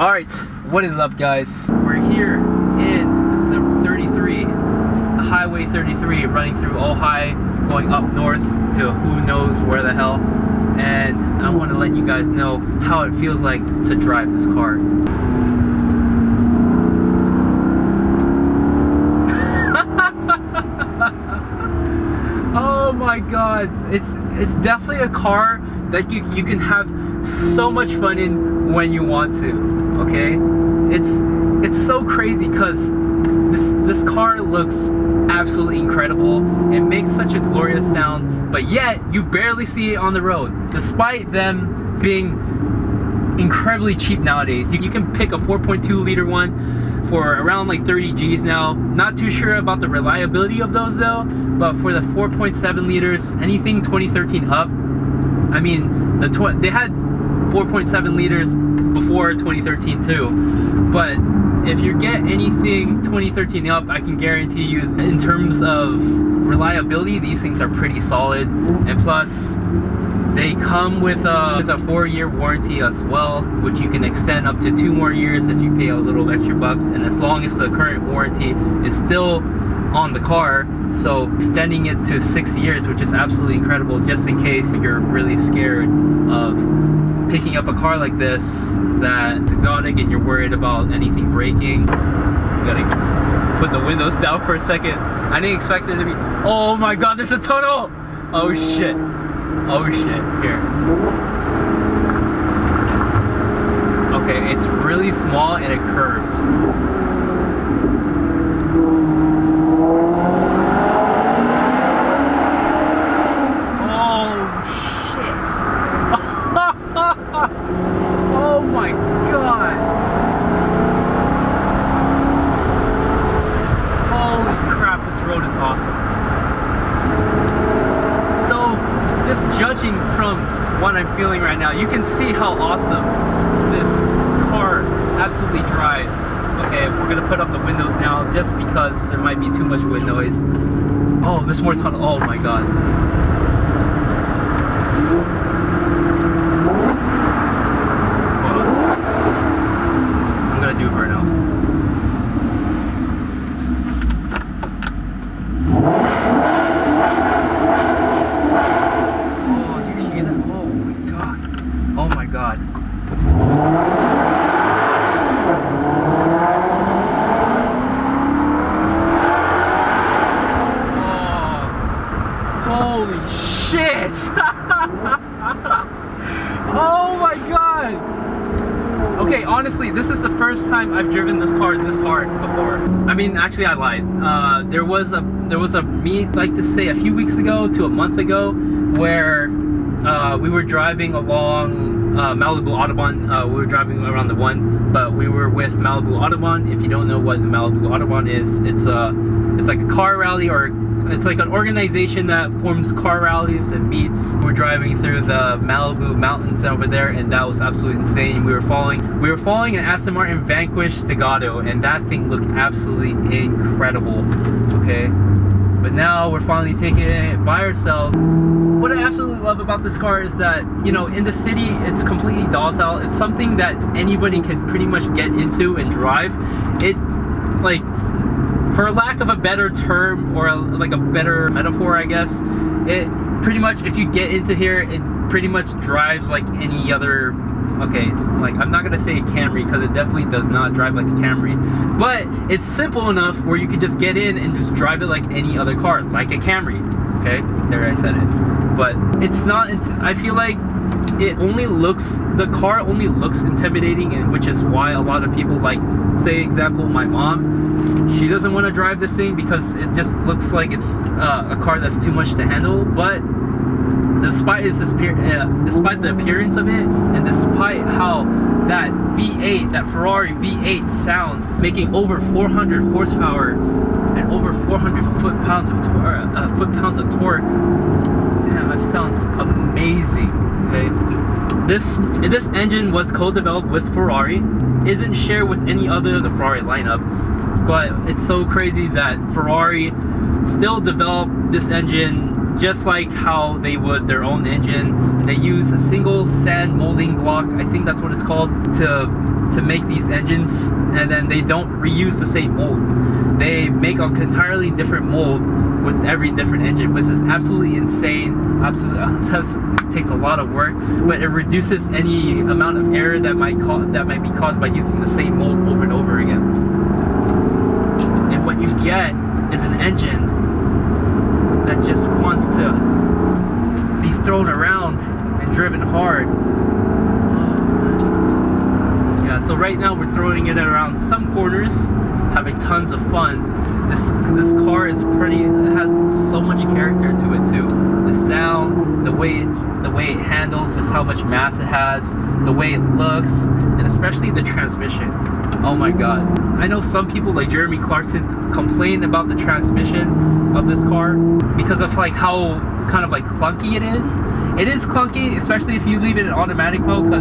Alright, what is up guys? We're here in the 33, the Highway 33, running through Ojai, going up north to who knows where the hell. And I want to let you guys know how it feels like to drive this car. Oh my god, it's definitely a car that you can have so much fun in when you want to. Okay, it's so crazy because this car looks absolutely incredible. It makes such a glorious sound, but yet you barely see it on the road, despite them being incredibly cheap nowadays. You can pick a 4.2 liter one for around like 30 G's now. Not too sure about the reliability of those though, but for the 4.7 liters, anything 2013 up, I mean, they had 4.7 liters before 2013 too, but if you get anything 2013 up, I can guarantee you in terms of reliability, these things are pretty solid. And plus, they come with a 4-year warranty as well, which you can extend up to 2 more years if you pay a little extra bucks, and as long as the current warranty is still on the car, so extending it to 6 years, which is absolutely incredible, just in case you're really scared of picking up a car like this that's exotic and you're worried about anything breaking. You gotta put the windows down for a second. I didn't expect it to be, oh my god, there's a tunnel! Oh shit. Oh shit, here. Okay, it's really small and it curves. Oh my god! Holy crap, this road is awesome. So, just judging from what I'm feeling right now, you can see how awesome this car absolutely drives. Okay, we're gonna put up the windows now just because there might be too much wind noise. Oh, there's more tunnel. Oh my god. Do it right now. Oh, do you hear that? Oh my god. Oh my god. Oh, holy shit. Oh my god. Okay, honestly, this is the first time I've driven this car this hard before. I mean, actually, I lied. There was a me like to say a few weeks ago to a month ago where we were driving along Malibu Autobahn. We were driving around the 1, but we were with Malibu Autobahn. If you don't know what the Malibu Autobahn is, it's like a car rally, or it's like an organization that forms car rallies and meets. We're driving through the Malibu mountains over there, and that was absolutely insane. We were following an Aston Martin Vanquish Staccato, and that thing looked absolutely incredible. Okay, but now we're finally taking it by ourselves. What I absolutely love about this car is that, you know, in the city it's completely docile. It's something that anybody can pretty much get into and drive. It, like, for lack of a better term or like a better metaphor, I guess, it pretty much, if you get into here, it pretty much drives like any other, okay, like I'm not gonna say a Camry because it definitely does not drive like a Camry, but it's simple enough where you can just get in and just drive it like any other car, like a Camry. Okay, there, I said it. But it's not, I feel like the car only looks intimidating, and which is why a lot of people, like, say example, my mom, she doesn't want to drive this thing because it just looks like it's a car that's too much to handle. But despite the appearance of it, and despite how that V8, that Ferrari V8 sounds, making over 400 horsepower and over 400 foot-pounds of torque, damn, that sounds amazing. Okay, this engine was co-developed with Ferrari, isn't shared with any other of the Ferrari lineup, but it's so crazy that Ferrari still developed this engine just like how they would their own engine. They use a single sand molding block, I think that's what it's called, to make these engines, and then they don't reuse the same mold. They make an entirely different mold with every different engine, which is absolutely insane. Absolutely, it takes a lot of work, but it reduces any amount of error that might be caused by using the same mold over and over again. And what you get is an engine that just wants to be thrown around and driven hard. Yeah, so right now we're throwing it around some corners, having tons of fun. This car is it has so much character to it too. The sound, the way it handles, just how much mass it has, the way it looks, and especially the transmission. Oh my god. I know some people like Jeremy Clarkson complain about the transmission of this car because of like how kind of like clunky it is. It is clunky, especially if you leave it in automatic mode,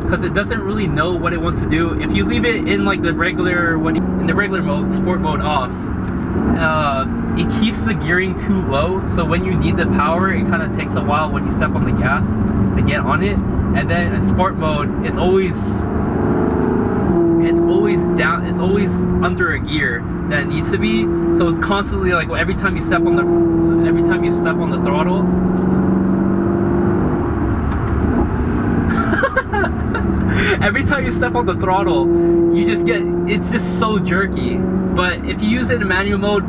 because it doesn't really know what it wants to do. If you leave it in like the regular mode, sport mode off, it keeps the gearing too low, so when you need the power, it kind of takes a while when you step on the gas to get on it. And then in sport mode, it's always down, it's always under a gear that it needs to be, so it's constantly like every time you step on the throttle, every time you step on the throttle, you just get, it's just so jerky. But if you use it in manual mode,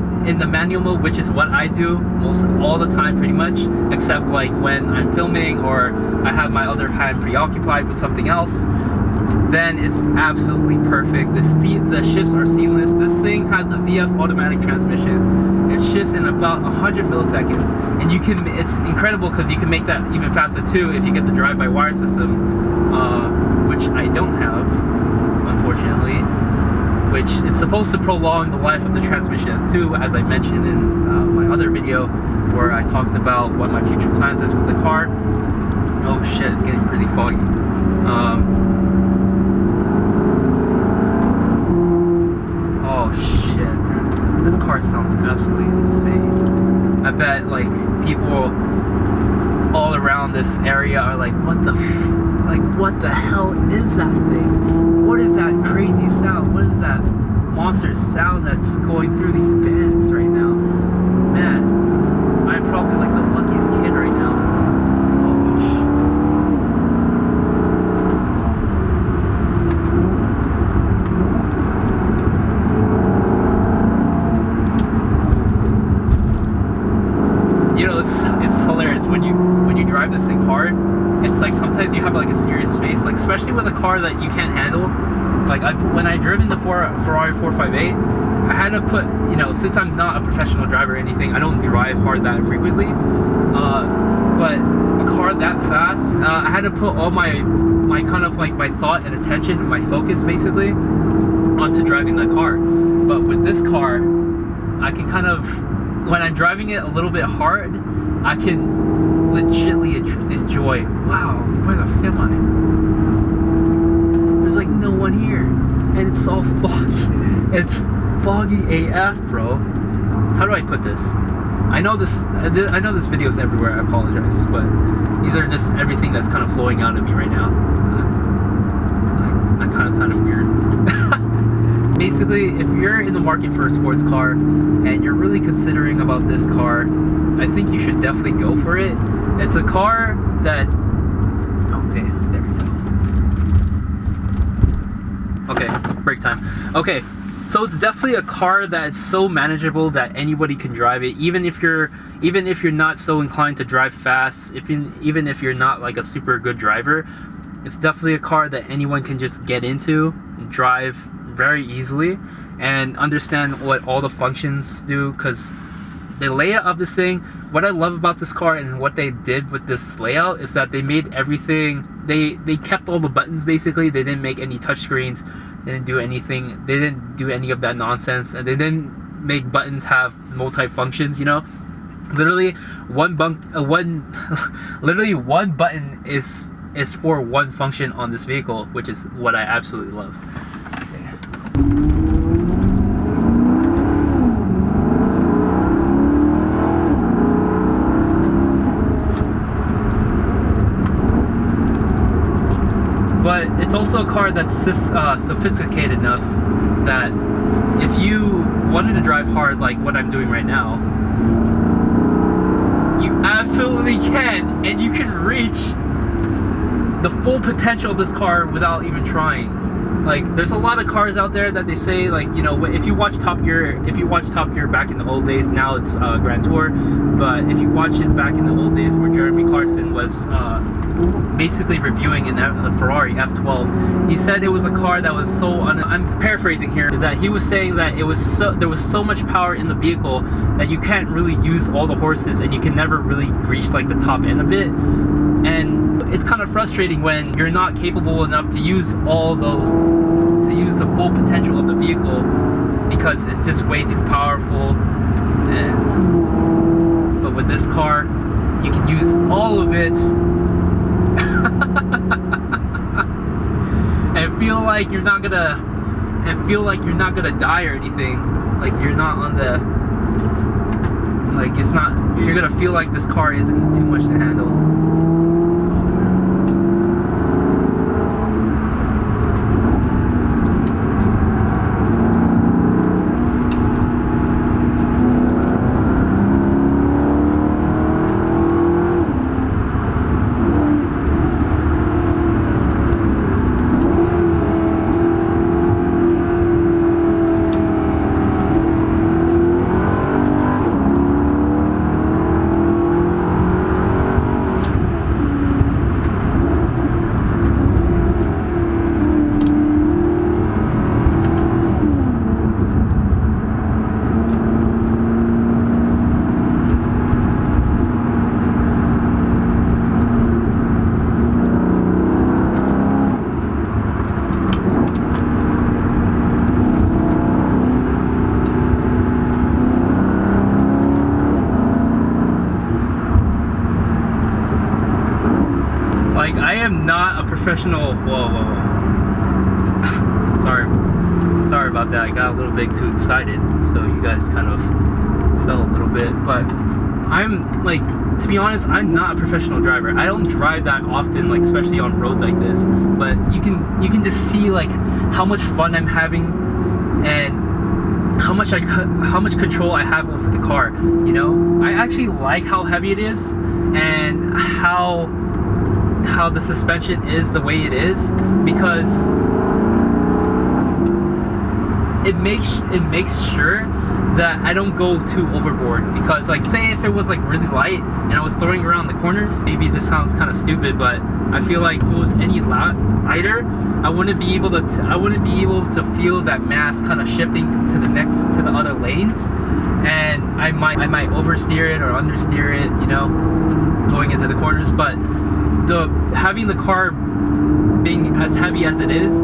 which is what I do most all the time pretty much, except like when I'm filming or I have my other hand preoccupied with something else, then it's absolutely perfect. The shifts are seamless. This thing has a ZF automatic transmission. It shifts in about 100 milliseconds, and it's incredible because you can make that even faster too if you get the drive-by-wire system, which I don't have, unfortunately, which is supposed to prolong the life of the transmission too, as I mentioned in my other video where I talked about what my future plans is with the car. Oh shit, it's getting pretty foggy. Oh shit, man. This car sounds absolutely insane. I bet like people all around this area are like, what the hell is that thing? What is that crazy sound? What is that monster sound that's going through these bends right now? Man, I'm probably like the luckiest kid right now. Oh shit. You know, it's hilarious when you drive this thing hard. It's like sometimes you have like a serious face, like especially with a car that you can't handle. Like when I driven the Ferrari 458, I had to put, you know, since I'm not a professional driver or anything, I don't drive hard that frequently. But a car that fast, I had to put all my kind of like my thought and attention, my focus basically, onto driving that car. But with this car, I can kind of, when I'm driving it a little bit hard, I can legitly enjoy, wow, where the f am I? There's like no one here, and it's all foggy. It's foggy AF, bro. How do I put this? I know this video's everywhere, I apologize, but these are just everything that's kind of flowing out of me right now. That kind of sounded weird. Basically, if you're in the market for a sports car and you're really considering about this car, I think you should definitely go for it. It's a car that, okay, there we go. Okay, break time. Okay, so it's definitely a car that's so manageable that anybody can drive it, even if you're not so inclined to drive fast, even if you're not like a super good driver. It's definitely a car that anyone can just get into and drive very easily and understand what all the functions do, because the layout of this thing, what I love about this car and what they did with this layout is that they made everything, they kept all the buttons basically. They didn't make any touchscreens, they didn't do anything, they didn't do any of that nonsense, and they didn't make buttons have multi-functions, you know. Literally one button is for one function on this vehicle, which is what I absolutely love. it's also a car that's sophisticated enough that if you wanted to drive hard like what I'm doing right now, you absolutely can, and you can reach the full potential of this car without even trying. Like, there's a lot of cars out there that they say, like, you know, if you watch Top Gear back in the old days, now it's Grand Tour, but if you watch it back in the old days where Jeremy Clarkson was basically reviewing a Ferrari F12, he said it was a car that was so, I'm paraphrasing here, is that he was saying that there was so much power in the vehicle that you can't really use all the horses and you can never really reach like the top end of it. And it's kind of frustrating when you're not capable enough to use all those, to use the full potential of the vehicle, because it's just way too powerful. But with this car, you can use all of it and feel like you're not gonna die or anything. Like, you're not on the, like, it's not, you're gonna feel like this car isn't too much to handle. Like, I am not a professional. Whoa. Sorry about that. I got a little bit too excited, so you guys kind of fell a little bit. But I'm, like, to be honest, I'm not a professional driver. I don't drive that often, like, especially on roads like this. But you can just see, like, how much fun I'm having and how much control I have over the car. You know, I actually like how heavy it is and how the suspension is the way it is, because it makes sure that I don't go too overboard. Because, like, say if it was like really light and I was throwing around the corners, maybe this sounds kind of stupid, but I feel like if it was any lighter, I wouldn't be able to feel that mass kind of shifting to the other lanes, and I might oversteer it or understeer it, you know, going into the corners. But having the car being as heavy as it is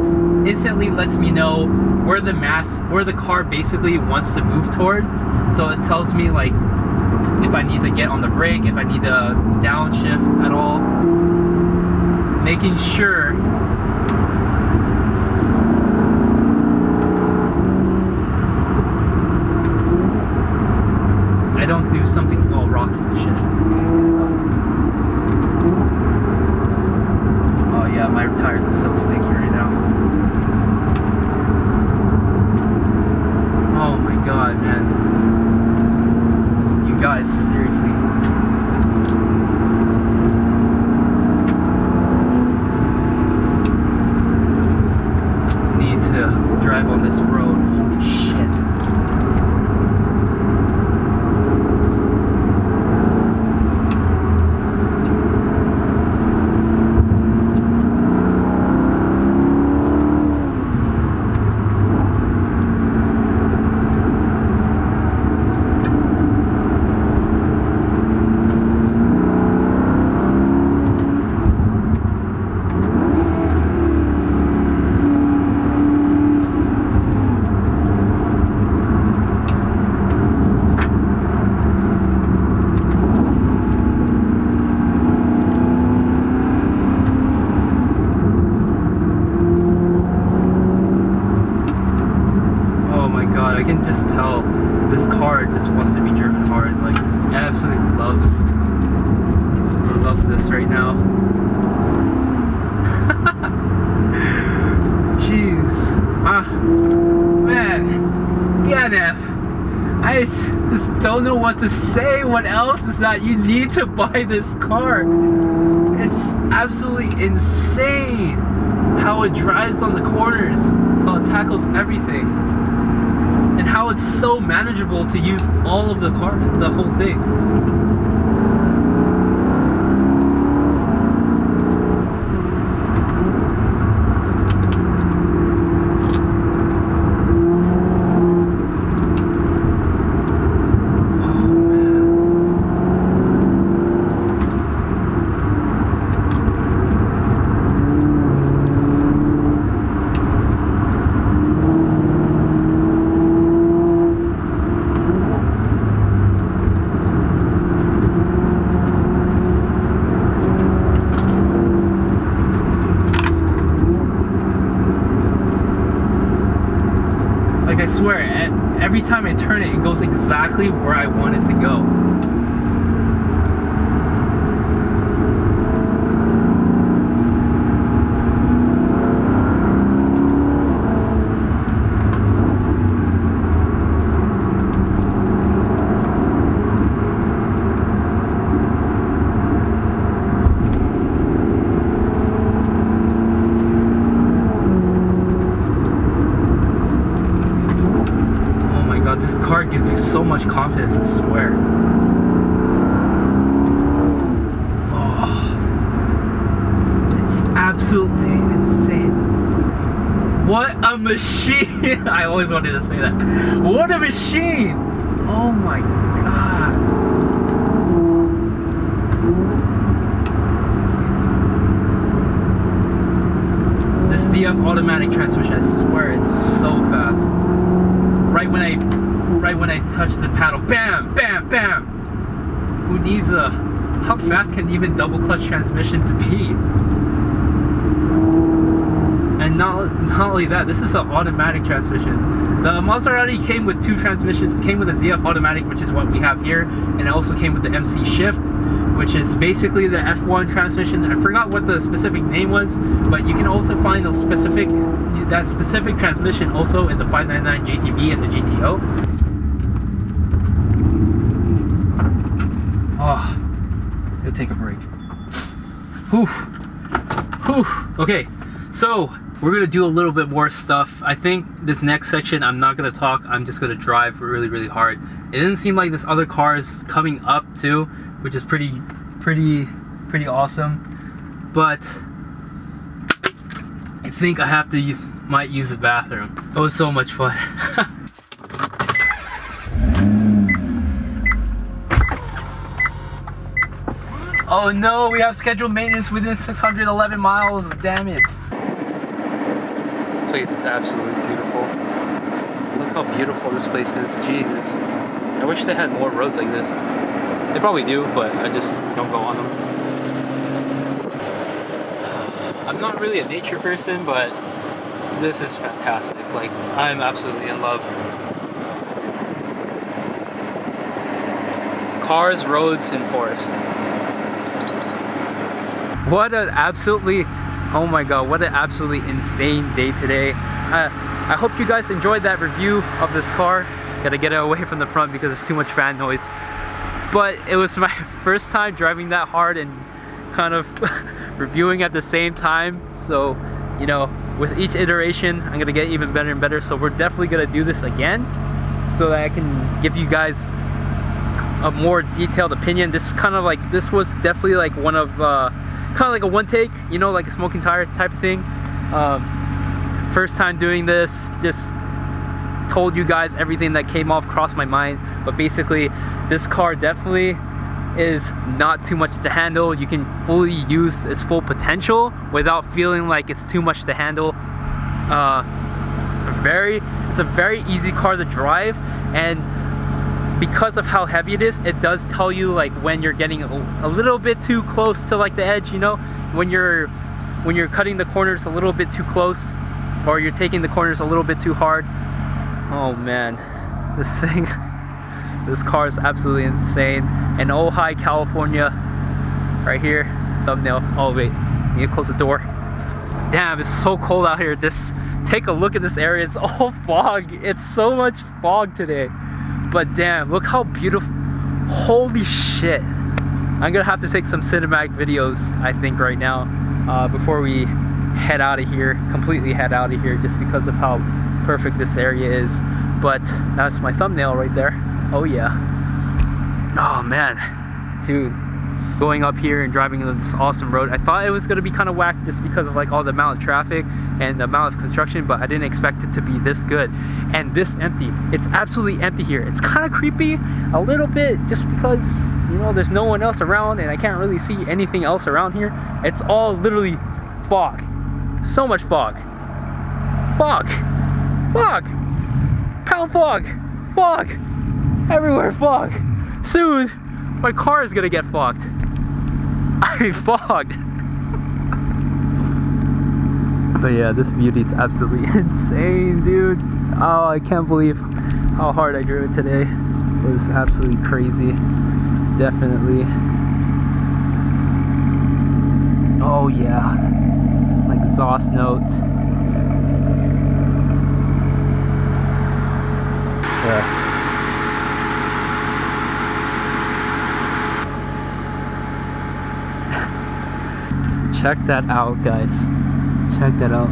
instantly lets me know where the car basically wants to move towards. So it tells me, like, if I need to get on the brake, if I need to downshift at all, making sure I don't do something all rocky and shit. Yeah, my tires are so sticky right now. Oh my god, man. You guys, seriously. Need to drive on this road. Holy shit. I can just tell this car just wants to be driven hard. Like, it absolutely loves this right now. I just don't know what to say. What else is that you need to buy this car. It's absolutely insane how it drives on the corners, how it tackles everything, and how it's so manageable to use all of the car, the whole thing. I swear, every time I turn it, it goes exactly where I want it to go. This car gives you so much confidence, I swear. Oh, it's absolutely insane. What a machine! I always wanted to say that. What a machine! Oh my god. The ZF automatic transmission, I swear it's so fast. Right when I touch the paddle, bam, bam, bam. Who needs a? How fast can even double clutch transmissions be? And not only that, this is an automatic transmission. The Maserati came with two transmissions. It came with a ZF automatic, which is what we have here, and it also came with the MC Shift, which is basically the F1 transmission. I forgot what the specific name was, but you can also find that specific transmission also in the 599 GTB and the GTO. Oh, gotta take a break. Whew. Whew. Okay, so we're gonna do a little bit more stuff. I think this next section I'm not gonna talk, I'm just gonna drive really, really hard. It didn't seem like this other car is coming up too, which is pretty awesome. But I think I have to might use the bathroom. It was so much fun. Oh no, we have scheduled maintenance within 611 miles, damn it. This place is absolutely beautiful. Look how beautiful this place is, Jesus. I wish they had more roads like this. They probably do, but I just don't go on them. I'm not really a nature person, but this is fantastic. Like, I'm absolutely in love. Cars, roads, and forest. What an absolutely, oh my god, what an absolutely insane day today. I hope you guys enjoyed that review of this car. Gotta get it away from the front because it's too much fan noise. But it was my first time driving that hard and kind of reviewing at the same time. So, you know, with each iteration, I'm gonna get even better and better. So we're definitely gonna do this again so that I can give you guys a more detailed opinion. This is kind of like, this was definitely like one of, kind of like a one take, you know, like a smoking tire type of thing. First time doing this, just told you guys everything that came off, crossed my mind. But basically, this car definitely is not too much to handle. You can fully use its full potential without feeling like it's too much to handle. It's a very easy car to drive, and because of how heavy it is, it does tell you like when you're getting a little bit too close to like the edge, you know, when you're cutting the corners a little bit too close, or you're taking the corners a little bit too hard. Oh man, this car is absolutely insane. And Ojai, California, right here, thumbnail. Oh wait, need to close the door. Damn, it's so cold out here. Just take a look at this area. It's all fog. It's so much fog today. But damn, look how beautiful. Holy shit. I'm gonna have to take some cinematic videos, I think, right now, before we head out of here, completely head out of here, just because of how perfect this area is. But that's my thumbnail right there. Oh yeah. Oh man, dude, going up here and driving on this awesome road. I thought it was gonna be kind of whack just because of like all the amount of traffic and the amount of construction, but I didn't expect it to be this good and this empty. It's absolutely empty here. It's kind of creepy a little bit just because, you know, there's no one else around and I can't really see anything else around here. It's all literally fog. So much fog. Fog. Fog. Pound fog. Fog. Everywhere fog. Soon, my car is gonna get fogged. I mean, fogged. But yeah, this beauty is absolutely insane, dude. Oh, I can't believe how hard I drove it today. It was absolutely crazy. Definitely. Oh yeah. Exhaust note. Yes. Check that out, guys. Check that out.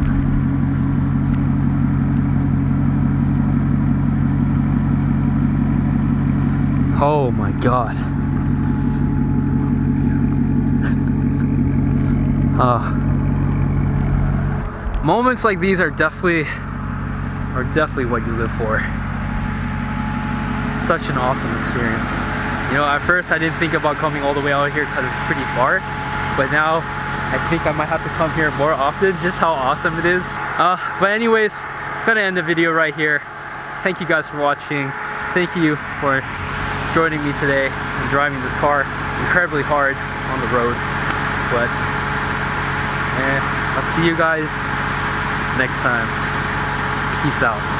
Oh my god. Moments like these are definitely what you live for. Such an awesome experience. You know, at first I didn't think about coming all the way out here because it's pretty far, but now I think I might have to come here more often, just how awesome it is. But anyways, gonna end the video right here. Thank you guys for watching. Thank you for joining me today and driving this car incredibly hard on the road. But I'll see you guys next time. Peace out.